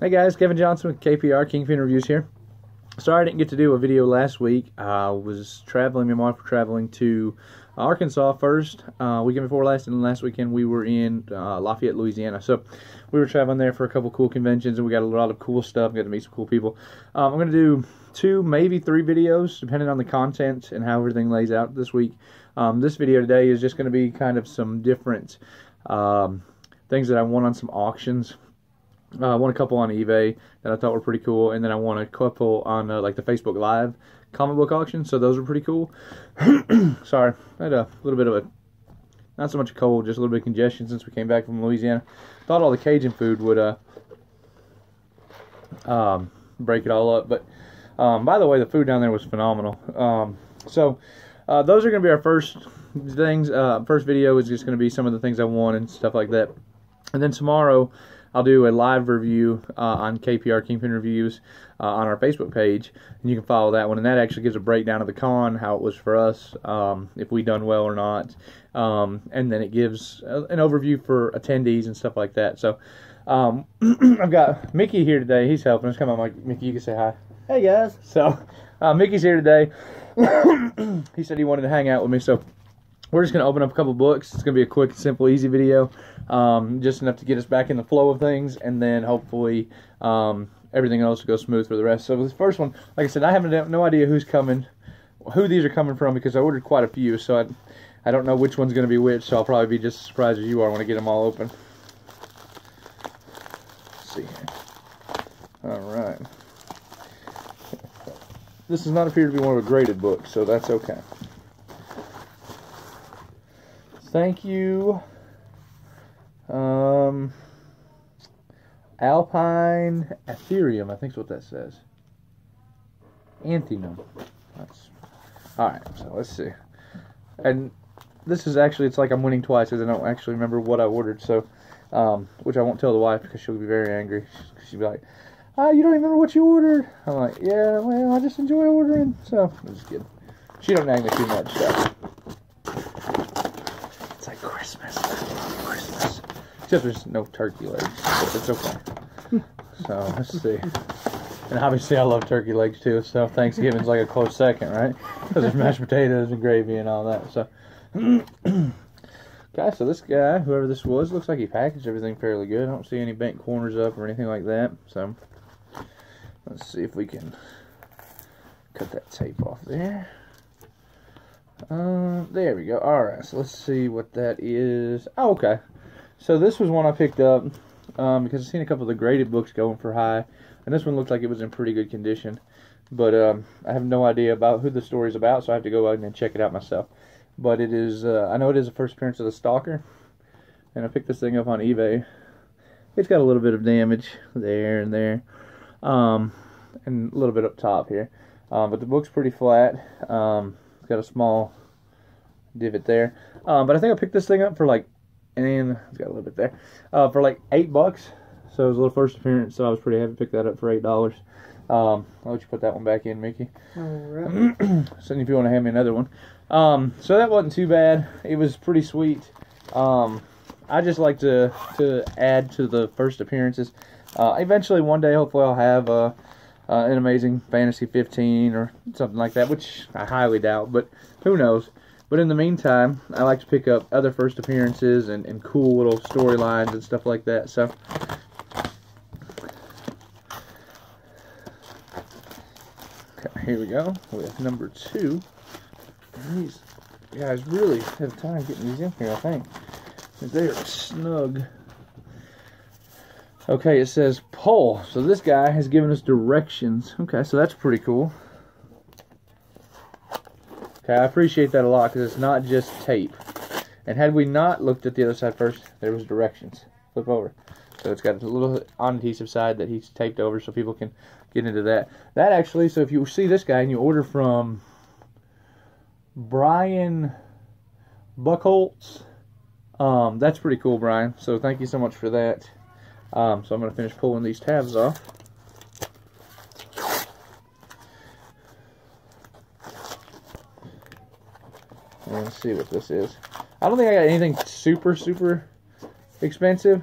Hey guys, Kevin Johnson with KPR, Kingpin Reviews here. Sorry I didn't get to do a video last week. I was traveling, me and my wife were traveling to Arkansas first, weekend before last, and then last weekend we were in Lafayette, Louisiana. So we were traveling there for a couple cool conventions, and we got a lot of cool stuff, got to meet some cool people. I'm going to do 2, maybe 3 videos, depending on the content and how everything lays out this week. This video today is just going to be kind of some different things that I won on some auctions. I won a couple on eBay that I thought were pretty cool, and then I won a couple on like the Facebook Live comic book auction, so those were pretty cool. Sorry, I had a little bit of a, not so much a cold, just a little bit of congestion since we came back from Louisiana. Thought all the Cajun food would break it all up, but by the way, the food down there was phenomenal. So those are going to be our first things. First video is just going to be some of the things I won and stuff like that, and then tomorrow I'll do a live review on KPR Kingpin Reviews on our Facebook page, and you can follow that one. And that actually gives a breakdown of the con, how it was for us, if we done well or not, and then it gives an overview for attendees and stuff like that. So I've got Mickey here today. He's helping us. Come on, Mike. Mickey, you can say hi. Hey guys. So Mickey's here today. He said he wanted to hang out with me, so we're just going to open up a couple books. It's going to be a quick, simple, easy video, just enough to get us back in the flow of things, and then hopefully everything else will go smooth for the rest. So this first one, like I said, I have no idea who's coming, who these are coming from, because I ordered quite a few, so I don't know which one's going to be which, so I'll probably be just as surprised as you are when I get them all open. Let's see here. Alright. This does not appear to be one of a graded book, so that's okay. Thank you, Alpine Ethereum, I think is what that says. Anthinum. Alright, so let's see. And this is actually, it's like I'm winning twice because I don't actually remember what I ordered, so, which I won't tell the wife because she'll be very angry. She'll be like, "Ah, you don't remember what you ordered?" I'm like, "Yeah, well, I just enjoy ordering," so I'm just kidding. She don't nag me too much, so. Christmas. Except there's no turkey legs, but it's okay. So, let's see. And obviously I love turkey legs too, so Thanksgiving's like a close second, right? Because there's mashed potatoes and gravy and all that, so. Okay, so this guy, whoever this was, looks like he packaged everything fairly good. I don't see any bent corners up or anything like that, so. Let's see if we can cut that tape off there. There we go. Alright, so let's see what that is. Oh, okay. So this was one I picked up because I've seen a couple of the graded books going for high, and this one looked like it was in pretty good condition. But I have no idea about who the story's about, so I have to go out and check it out myself. But it is, I know it is the first appearance of the Stalker, and I picked this thing up on eBay. It's got a little bit of damage there and there, and a little bit up top here. But the book's pretty flat. Got a small divot there, but I think I picked this thing up for like, and it's got a little bit there, for like $8. So it was a little first appearance, so I was pretty happy to pick that up for $8. I'll let you put that one back in, Mickey. Alright. So if you want to hand me another one. So that wasn't too bad. It was pretty sweet. I just like to add to the first appearances. Eventually one day hopefully I'll have an Amazing Fantasy 15 or something like that, which I highly doubt, but who knows. But in the meantime, I like to pick up other first appearances and cool little storylines and stuff like that. So, okay, here we go with number 2. These guys really have time getting these in here, I think. They are snug. Okay, it says pull. So this guy has given us directions. Okay, so that's pretty cool. Okay, I appreciate that a lot because it's not just tape. And had we not looked at the other side first, there was directions. Flip over. So it's got a little adhesive side that he's taped over so people can get into that. That actually, so if you see this guy and you order from Brian Buckholtz, that's pretty cool, Brian. So thank you so much for that. So I'm going to finish pulling these tabs off. And let's see what this is. I don't think I got anything super expensive,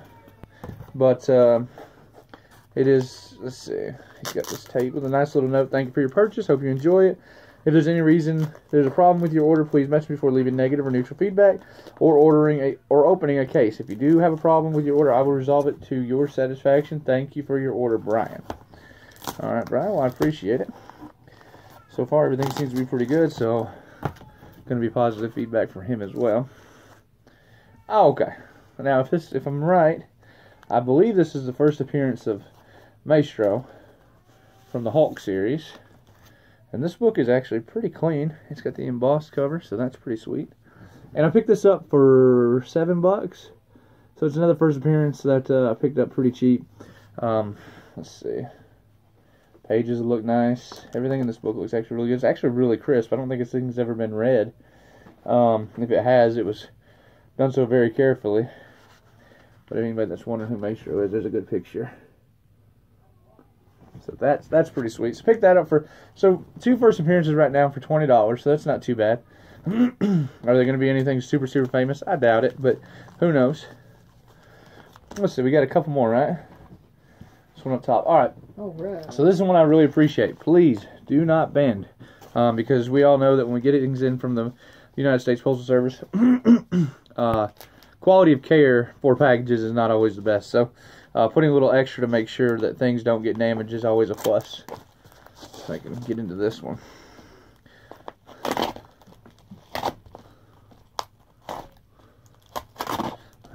but It is, let's see, he's got this tape with a nice little note. Thank you for your purchase. Hope you enjoy it. If there's any reason there's a problem with your order, please message me before leaving negative or neutral feedback or opening a case. If you do have a problem with your order, I will resolve it to your satisfaction. Thank you for your order, Brian. All right, Brian, well, I appreciate it. So far, everything seems to be pretty good, so going to be positive feedback for him as well. Oh, okay. Now, if I'm right, I believe this is the first appearance of Maestro from the Hulk series. And this book is actually pretty clean. It's got the embossed cover, so that's pretty sweet. And I picked this up for $7. So it's another first appearance that I picked up pretty cheap. Let's see. Pages look nice. Everything in this book looks actually really good. It's actually really crisp. I don't think this thing's ever been read. If it has, it was done so very carefully. But anybody that's wondering who Maestro is, there's a good picture. So that's pretty sweet. So pick that up for, so 2 first appearances right now for $20, so that's not too bad. Are they going to be anything super, super famous? I doubt it, but who knows. Let's see, we got a couple more, right? This one up top. Alright. Alright. So this is one I really appreciate. Please do not bend. Because we all know that when we get things in from the United States Postal Service, quality of care for packages is not always the best. So putting a little extra to make sure that things don't get damaged is always a plus. So I can get into this one.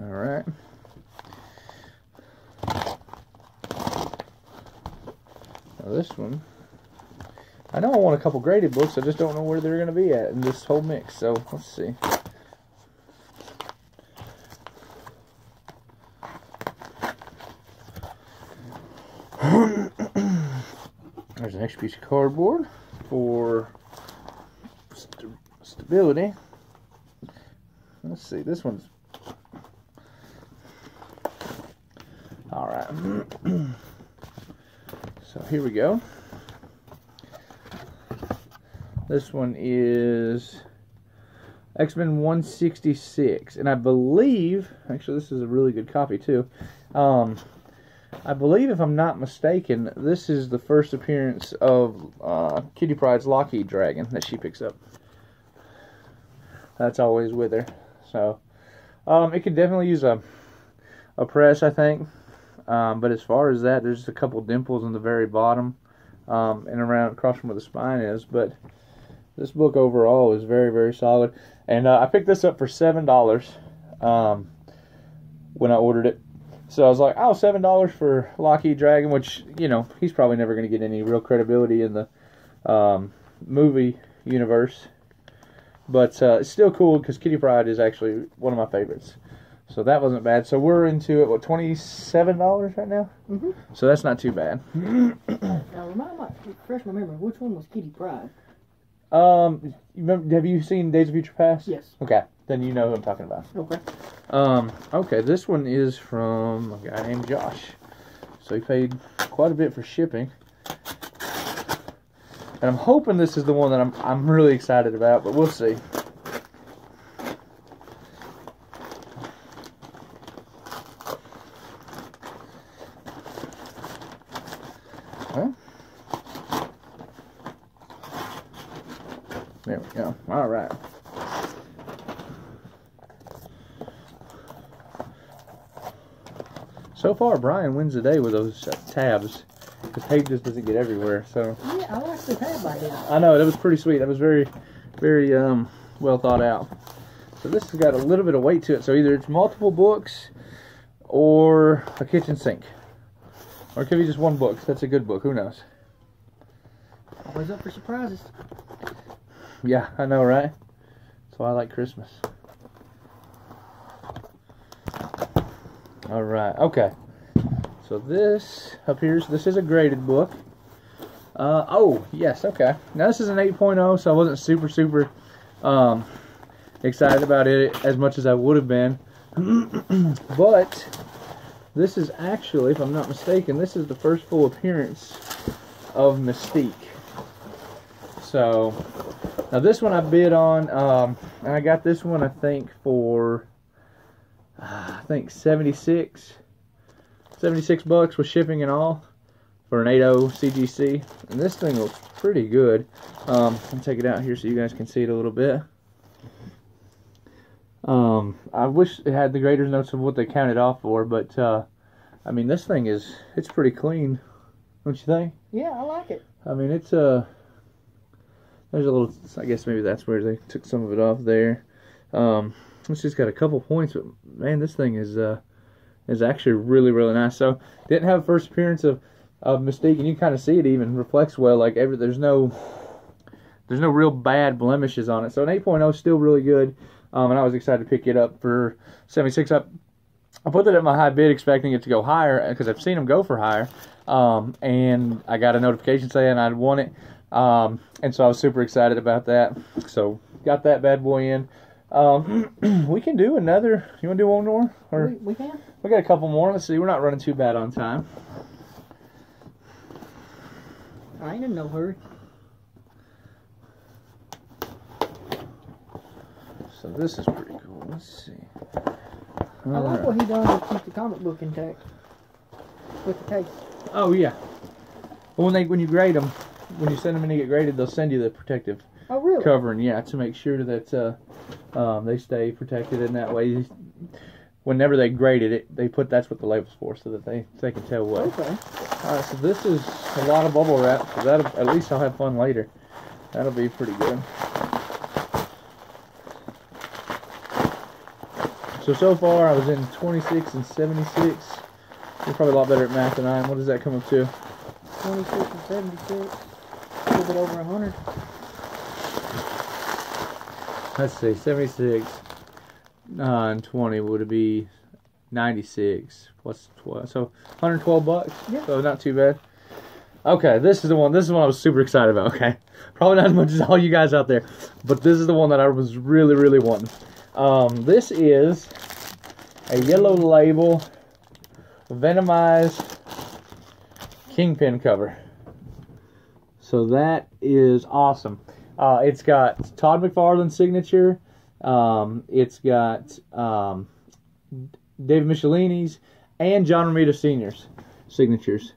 Alright. Now this one, I know I want a couple graded books, I just don't know where they're going to be at in this whole mix, so let's see. There's an extra piece of cardboard for stability. Let's see, this one's alright. So here we go. This one is X-Men 166, and I believe, actually this is a really good copy too. I believe, if I'm not mistaken, this is the first appearance of Kitty Pryde's Lockheed Dragon that she picks up. That's always with her. So, it could definitely use a press, I think. But as far as that, there's just a couple dimples in the very bottom and around across from where the spine is. But this book overall is very, very solid. And I picked this up for $7 when I ordered it. So I was like, oh, $7 for Lockheed Dragon, which, you know, he's probably never going to get any real credibility in the movie universe. But it's still cool because Kitty Pryde is actually one of my favorites. So that wasn't bad. So we're into it, what, $27 right now? Mm-hmm. So that's not too bad. Now, refresh my memory, which one was Kitty Pryde? Have you seen Days of Future Past? Yes. Okay, then you know who I'm talking about. Okay. Okay, this one is from a guy named Josh. So he paid quite a bit for shipping. And I'm hoping this is the one that I'm really excited about, but we'll see. Well, there we go. All right. So far, Brian wins the day with those tabs. The tape just doesn't get everywhere, so. Yeah, I like the tab idea. I know, that was pretty sweet. That was very, very well thought out. So this has got a little bit of weight to it. So either it's multiple books or a kitchen sink. Or it could be just one book. That's a good book. Who knows? Always up for surprises. Yeah, I know, right? That's why I like Christmas. Alright, okay. So this appears, this is a graded book. Oh, yes, okay. Now this is an 8.0, so I wasn't super excited about it as much as I would have been. But this is actually, if I'm not mistaken, this is the first full appearance of Mystique. So, now this one I bid on, and I got this one I think for, I think 76 bucks with shipping and all. for an 8.0 CGC, and this thing looks pretty good. I'll take it out here so you guys can see it a little bit. I wish it had the grader's notes of what they counted off for, but I mean, this thing it's pretty clean, don't you think? Yeah, I like it. I mean, it's there's a little, I guess maybe that's where they took some of it off there. It's just got a couple points, but man, this thing is actually really, really nice. So, didn't have a first appearance of Mystique, and you kind of see it even reflects well. Like there's no real bad blemishes on it. So an 8.0 is still really good, and I was excited to pick it up for 76. I put that at my high bid, expecting it to go higher because I've seen them go for higher, and I got a notification saying I'd won it, and so I was super excited about that. So got that bad boy in. We can do another. You want to do one more? Or we can. We got a couple more. Let's see. We're not running too bad on time. I ain't in no hurry. So this is pretty cool. Let's see. I like what he done to keep the comic book intact with the case. Oh yeah. Well, when you grade them, when you send them in to get graded, they'll send you the protective covering. Yeah, to make sure that they stay protected in that way. Whenever they graded it, they put that's what the label's for, so that they can tell what. Okay. All right, so this is a lot of bubble wrap. So that at least I'll have fun later. That'll be pretty good. So far I was in 26 and 76. You're probably a lot better at math than I am. What does that come up to? 26 and 76. A little bit over 100. Let's see, 76 and 20 would be 96 plus 12, so 112 bucks. Yeah. So not too bad. Okay, this is the one. This is the one I was super excited about. Okay, probably not as much as all you guys out there, but this is the one that I was really, really wanting. This is a yellow label, Venomized Kingpin cover. So that is awesome. It's got Todd McFarlane's signature. It's got David Michelini's and John Romita Sr.'s signatures.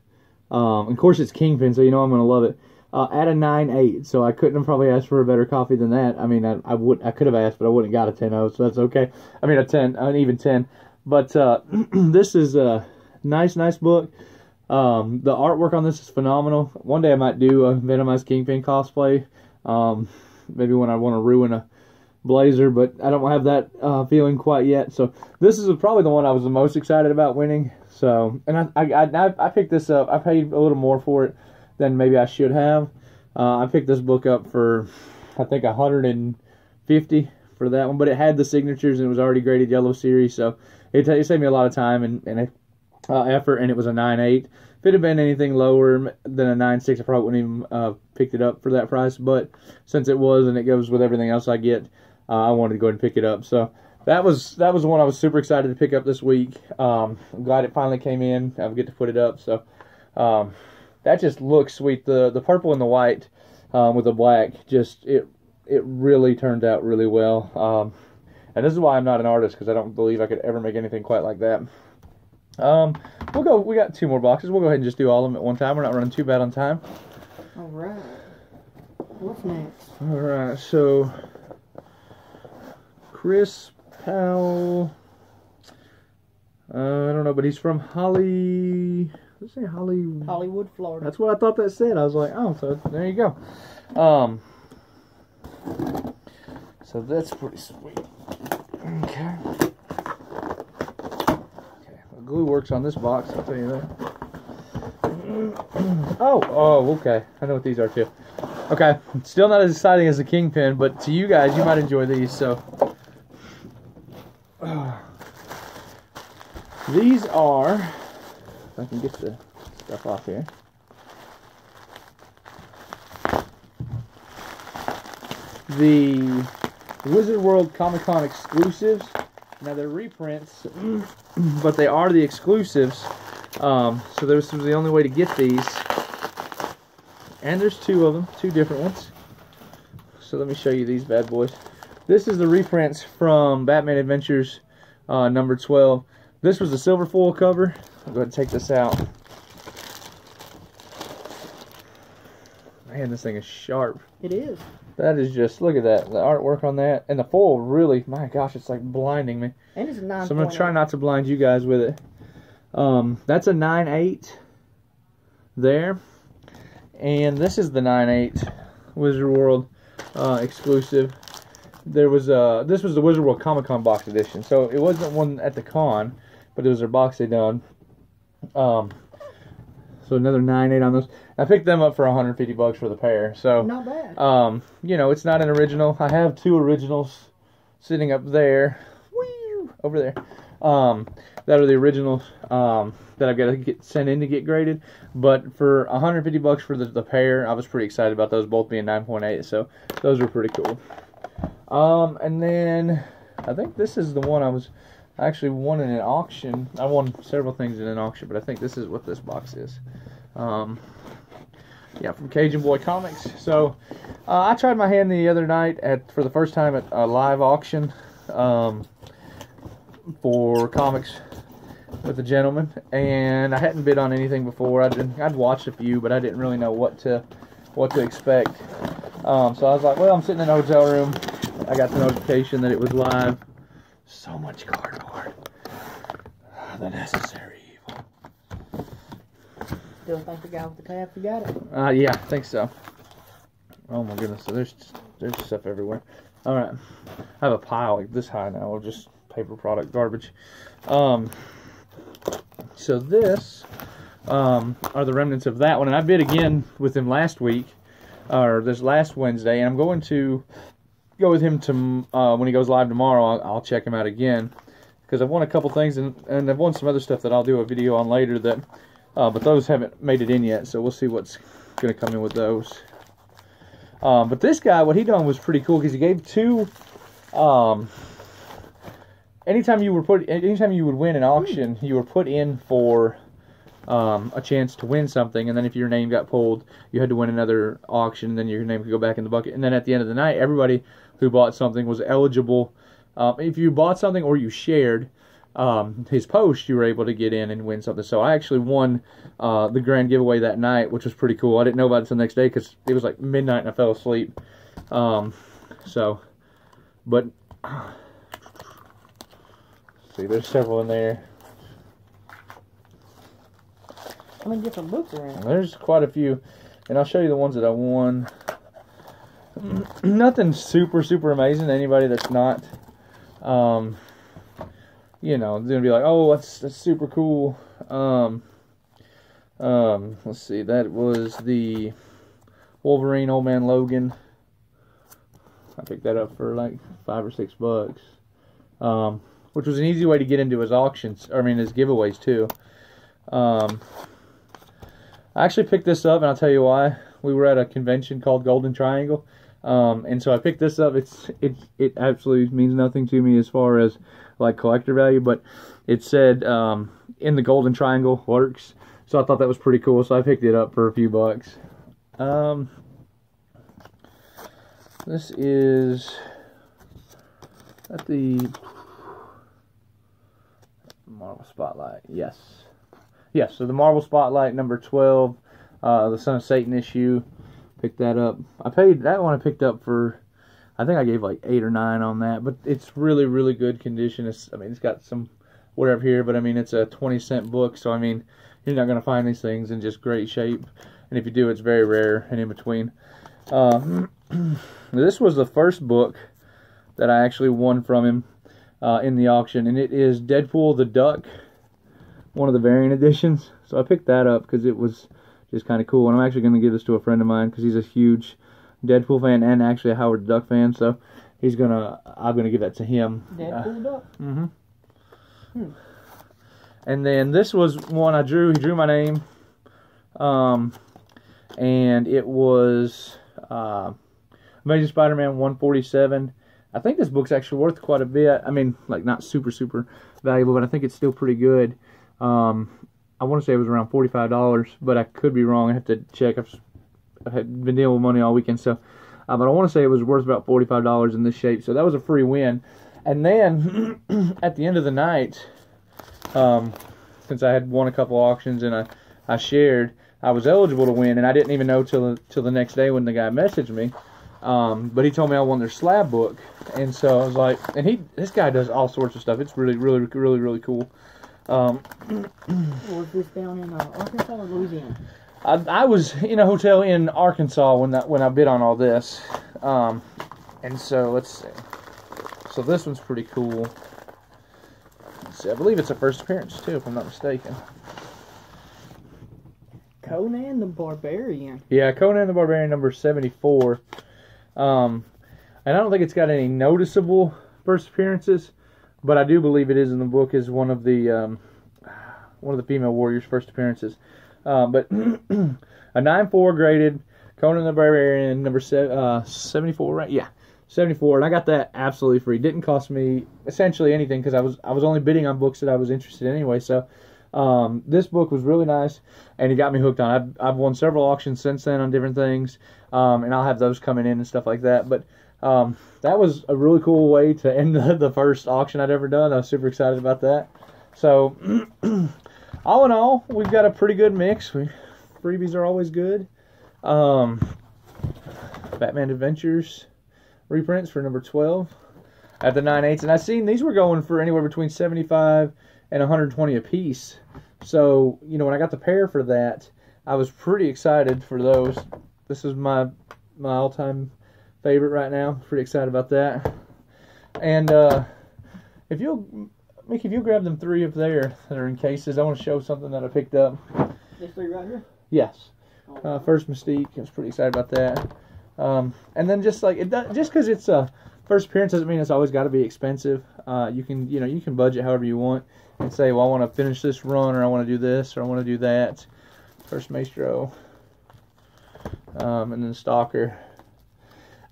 Of course, it's Kingpin, so you know I'm going to love it. At a 9.8, so I couldn't have probably asked for a better coffee than that. I mean, I could have asked, but I wouldn't have got a 10.0, so that's okay. I mean, an even 10. But this is a nice book. The artwork on this is phenomenal. One day I might do a Venomized Kingpin cosplay. Maybe when I want to ruin a blazer, but I don't have that feeling quite yet. So this is probably the one I was the most excited about winning. So, and I picked this up. I paid a little more for it than maybe I should have. I picked this book up for, I think, $150 for that one, but it had the signatures and it was already graded yellow series, so it saved me a lot of time and effort, and it was a 9.8. If it had been anything lower than a 9.6, I probably wouldn't even picked it up for that price, but since it was and it goes with everything else I get, I wanted to go ahead and pick it up. So that was the one I was super excited to pick up this week. I'm glad it finally came in. I'll get to put it up. So that just looks sweet. The purple and the white with the black, just it really turned out really well. And this is why I'm not an artist, because I don't believe I could ever make anything quite like that. We got 2 more boxes. We'll go ahead and just do all of them at one time. We're not running too bad on time. All right. What's next? All right, so Chris Powell. I don't know, but he's from Hollywood, Florida. That's what I thought that said. I was like, oh, so there you go. So that's pretty sweet. Okay. Glue works on this box, I'll tell you that. Oh, okay. I know what these are too. Okay, still not as exciting as the Kingpin, but to you guys, you might enjoy these. So, these are, if I can get the stuff off here. The Wizard World Comic Con exclusives. Now they're reprints, but they are the exclusives. So this was the only way to get these. And there's 2 of them, 2 different ones. So let me show you these bad boys. This is the reprints from Batman Adventures number 12. This was the silver foil cover. I'll go ahead and take this out. Man, this thing is sharp. It is. That is just, look at that. The artwork on that. And the foil really, my gosh, it's like blinding me. And it's a 9.8. So I'm going to try not to blind you guys with it. That's a 9.8 there. And this is the 9.8 Wizard World exclusive. There was this was the Wizard World Comic Con box edition. So it wasn't one at the con, but it was their box they done. So another 9.8 on those. I picked them up for $150 for the pair. So not bad. you know, it's not an original. I have two originals sitting up there. Whee! Over there. That are the originals that I've got to get sent in to get graded. But for $150 for the pair, I was pretty excited about those both being 9.8. So those were pretty cool. And then I think this is the one I actually won in an auction. I won several things in an auction, but I think this is what this box is. Yeah, from Cajun Boy Comics. So I tried my hand the other night for the first time at a live auction for comics with a gentleman, and I hadn't bid on anything before. I'd watched a few, but I didn't really know what to expect. So I was like, well, I'm sitting in a hotel room. I got the notification that it was live. So much cardboard. The necessary evil. Still think the guy with the tab forgot it? Yeah, I think so. Oh my goodness, so there's stuff everywhere. Alright. I have a pile like this high now of just paper product garbage. So this are the remnants of that one, and I bid again with him last week, or this last Wednesday, and I'm going to go with him to when he goes live tomorrow. I'll check him out again, because I've won a couple things, and I've won some other stuff that I'll do a video on later, that but those haven't made it in yet, so we'll see what's going to come in with those. But this guy, what he done was pretty cool, because he gave two. Anytime you would win an auction, you were put in for a chance to win something, and then if your name got pulled, you had to win another auction, and then your name could go back in the bucket. And then at the end of the night, everybody who bought something was eligible. If you bought something or you shared his post, you were able to get in and win something. So I actually won the grand giveaway that night, which was pretty cool. I didn't know about it until the next day, because it was like midnight and I fell asleep. See, there's several in there. How many different books are in it? There's quite a few, and I'll show you the ones that I won. Nothing super amazing. Anybody that's not, you know, gonna be like, oh, that's super cool. Let's see, that was the Wolverine Old Man Logan. I picked that up for like $5 or $6, which was an easy way to get into his auctions. I mean, his giveaways too. I actually picked this up, and I'll tell you why. We were at a convention called Golden Triangle, and so I picked this up. It absolutely means nothing to me as far as like collector value, but it said in the Golden Triangle works, so I thought that was pretty cool. So I picked it up for a few bucks. This is at the Marvel Spotlight. Yes, so the Marvel Spotlight number 12, the Son of Satan issue. Picked that up. I paid that one. I picked up for, I think I gave like 8 or 9 on that, but it's really good condition. It's got some whatever here, but I mean, it's a 20-cent book, so I mean, you're not gonna find these things in just great shape, and if you do, it's very rare and in between. This was the first book that I actually won from him in the auction, and it is Deadpool the Duck, one of the variant editions. So I picked that up because it was just kind of cool, and I'm actually going to give this to a friend of mine because he's a huge Deadpool fan and actually a Howard the Duck fan. So I'm gonna give that to him. Deadpool Duck. And then this was one I drew. He drew my name, and it was Amazing Spider-Man 147. I think this book's actually worth quite a bit. I mean, like, not super valuable, but I think it's still pretty good. I want to say it was around $45, but I could be wrong. I have to check. I've been dealing with money all weekend, so but I want to say it was worth about $45 in this shape. So that was a free win. And then at the end of the night, since I had won a couple auctions and I shared, I was eligible to win, and I didn't even know till the next day when the guy messaged me. But he told me I won their slab book, and so I was like, and this guy does all sorts of stuff. It's really, really, really, really cool. Was this down in Arkansas or Louisiana? I was in a hotel in Arkansas when I bid on all this, and so let's see. So this one's pretty cool. Let's see, I believe it's a first appearance too, if I'm not mistaken. Conan the Barbarian. Yeah, Conan the Barbarian number 74. And I don't think it's got any noticeable first appearances, but I do believe it is in the book as one of the female warriors' first appearances. But a 9.4 graded Conan the Barbarian number 74, right? Yeah, 74, and I got that absolutely free. Didn't cost me essentially anything because I was only bidding on books that I was interested in anyway. So this book was really nice, and it got me hooked on it. I've won several auctions since then on different things, and I'll have those coming in and stuff like that. But that was a really cool way to end the first auction I'd ever done. I was super excited about that. So all in all, we've got a pretty good mix. Freebies are always good. Batman Adventures reprints for number 12 at the 9/8, and I've seen these were going for anywhere between 75 and 120 a piece. So, you know, when I got the pair for that, I was pretty excited for those. This is my all-time favorite right now. Pretty excited about that. And if you'll grab them 3 up there that are in cases, I want to show something that I picked up. This 3 right here? Yes. First Mystique. I was pretty excited about that. And then just because it's a first appearance doesn't mean it's always got to be expensive. You can budget however you want and say, well, I want to finish this run, or I want to do this, or I want to do that. First Maestro, and then Stalker,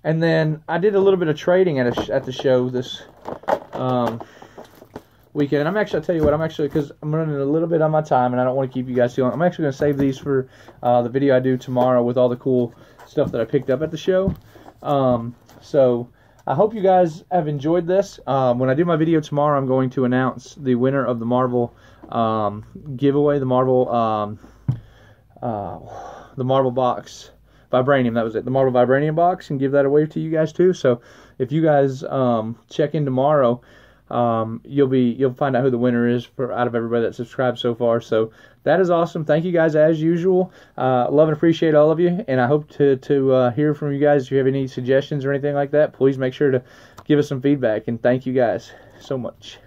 and then I did a little bit of trading at the show this weekend. And I'll tell you what, because I'm running a little bit on my time, and I don't want to keep you guys too long. I'm actually going to save these for the video I do tomorrow with all the cool stuff that I picked up at the show. So I hope you guys have enjoyed this. When I do my video tomorrow, I'm going to announce the winner of the Marvel giveaway, the Marvel box Vibranium. That was it, the Marvel Vibranium box, and give that away to you guys too. So if you guys check in tomorrow, you'll find out who the winner is out of everybody that subscribed so far. So that is awesome. Thank you guys as usual. Love and appreciate all of you, and I hope to hear from you guys. If you have any suggestions or anything like that, please make sure to give us some feedback, and thank you guys so much.